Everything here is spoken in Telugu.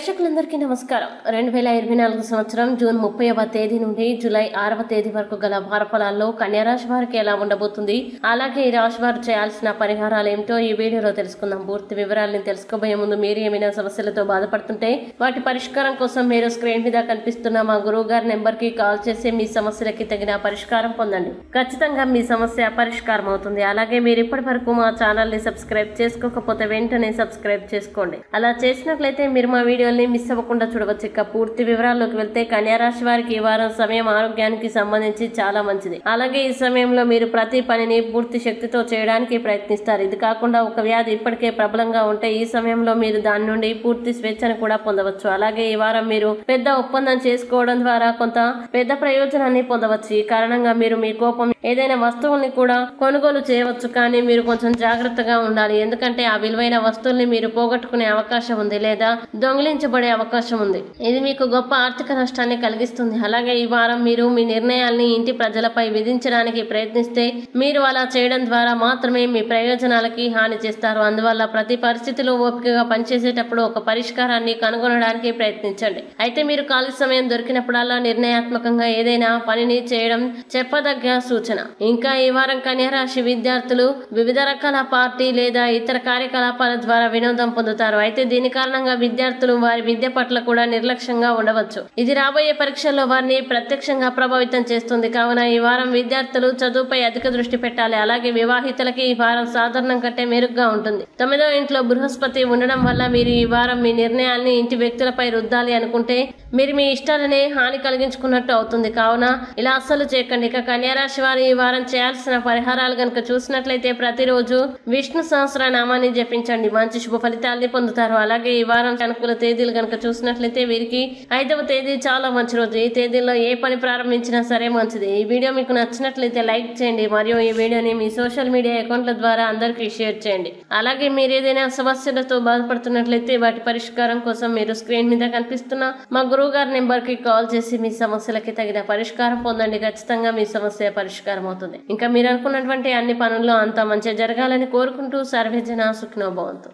ప్రేక్షకులందరికీ నమస్కారం. 2024 సంవత్సరం జూన్ 30వ తేదీ నుండి జూలై 6వ తేదీ వరకు గల వారఫలాల్లో కన్యా రాశి వారికి ఎలా ఉండబోతుంది, అలాగే ఈ రాశి వారు చేయాల్సిన పరిహారాలు ఏమిటో ఈ వీడియోలో తెలుసుకుందాం. పూర్తి వివరాలను తెలుసుకోబోయే ముందు మీరు ఏమైనా సమస్యలతో బాధపడుతుంటే వాటి పరిష్కారం కోసం మీరు స్క్రీన్ మీద కనిపిస్తున్న మా గురువు గారి నెంబర్ కి కాల్ చేసి మీ సమస్యలకి తగిన పరిష్కారం పొందండి. ఖచ్చితంగా మీ సమస్య పరిష్కారం అవుతుంది. అలాగే మీరు ఇప్పటి వరకు మా ఛానల్ ని సబ్స్క్రైబ్ చేసుకోకపోతే వెంటనే సబ్స్క్రైబ్ చేసుకోండి. అలా చేసినట్లయితే మీరు మా వీడియోని మిస్ అవ్వకుండా చూడవచ్చు. ఇక పూర్తి వివరాల్లోకి వెళ్తే కన్యా రాశి వారికి ఈ వారం సమయం ఆరోగ్యానికి సంబంధించి చాలా మంచిది. అలాగే ఈ సమయంలో మీరు ప్రతి పనిని పూర్తి శక్తితో చేయడానికి ప్రయత్నిస్తారు. ఇది కాకుండా ఒక వ్యాధి ఇప్పటికే ప్రబలంగా ఉంటే ఈ సమయంలో మీరు దాని నుండి పూర్తి స్వేచ్ఛను కూడా పొందవచ్చు. అలాగే ఈ వారం మీరు పెద్ద ఒప్పందం చేసుకోవడం ద్వారా కొంత పెద్ద ప్రయోజనాన్ని పొందవచ్చు. ఈ కారణంగా మీరు మీ కోపం ఏదైనా వస్తువుల్ని కూడా కొనుగోలు చేయవచ్చు, కానీ మీరు కొంచెం జాగ్రత్తగా ఉండాలి. ఎందుకంటే ఆ విలువైన వస్తువుల్ని మీరు పోగొట్టుకునే అవకాశం ఉంది లేదా దొంగిలించబడే అవకాశం ఉంది. ఇది మీకు గొప్ప ఆర్థిక నష్టాన్ని కలిగిస్తుంది. అలాగే ఈ వారం మీరు మీ నిర్ణయాల్ని ఇంటి ప్రజలపై విధించడానికి ప్రయత్నిస్తే మీరు అలా చేయడం ద్వారా మాత్రమే మీ ప్రయోజనాలకి హాని చేస్తారు. అందువల్ల ప్రతి పరిస్థితిలో ఓపికగా పనిచేసేటప్పుడు ఒక పరిష్కారాన్ని కనుగొనడానికి ప్రయత్నించండి. అయితే మీరు ఖాళీ సమయం దొరికినప్పుడల్లా నిర్ణయాత్మకంగా ఏదైనా పనిని చేయడం చెప్పదగ్గ సూచన. ఇంకా ఈ వారం కన్యా రాశి విద్యార్థులు వివిధ రకాల పార్టీ లేదా ఇతర కార్యకలాపాల ద్వారా వినోదం పొందుతారు. అయితే దీని కారణంగా విద్యార్థులు వారి విద్య పట్ల కూడా నిర్లక్ష్యంగా ఉండవచ్చు. ఇది రాబోయే పరీక్షల్లో వారిని ప్రత్యక్షంగా ప్రభావితం చేస్తుంది. కావున ఈ వారం విద్యార్థులు చదువుపై అధిక దృష్టి పెట్టాలి. అలాగే వివాహితులకి ఈ వారం సాధారణం కంటే మెరుగ్గా ఉంటుంది. 9వ ఇంట్లో బృహస్పతి ఉండడం వల్ల మీరు ఈ వారం మీ నిర్ణయాల్ని ఇంటి వ్యక్తులపై రుద్దాలి అనుకుంటే మీరు మీ ఇష్టాలనే హాని కలిగించుకున్నట్టు అవుతుంది. కావున ఇలా అస్సలు చేయకండి. ఇక కన్యా రాశి వారు ఈ వారం చేయాల్సిన పరిహారాలు గనుక చూసినట్లయితే ప్రతిరోజు విష్ణు సహస్రనామాన్ని జపించండి. మంచి శుభ ఫలితాల్ని పొందుతారు. అలాగే ఈ వారం అనుకూల తేదీలు కనుక చూసినట్లయితే వీరికి 5వ తేదీ చాలా మంచి రోజు. ఈ తేదీలో ఏ పని ప్రారంభించినా సరే మంచిది. ఈ వీడియో మీకు నచ్చినట్లయితే లైక్ చేయండి మరియు ఈ వీడియోని మీ సోషల్ మీడియా అకౌంట్ల ద్వారా అందరికీ షేర్ చేయండి. అలాగే మీరు ఏదైనా సమస్యలతో బాధపడుతున్నట్లయితే వాటి పరిష్కారం కోసం మీరు స్క్రీన్ మీద కనిపిస్తున్న మా గురువు గారి నెంబర్ కి కాల్ చేసి మీ సమస్యలకి తగిన పరిష్కారం పొందండి. ఖచ్చితంగా మీ సమస్య పరిష్కారం అవుతుంది. ఇంకా మీరు అనుకున్నటువంటి అన్ని పనుల్లో అంతా మంచిగా జరగాలని కోరుకుంటూ సర్వేజన సుఖినో భవంతు.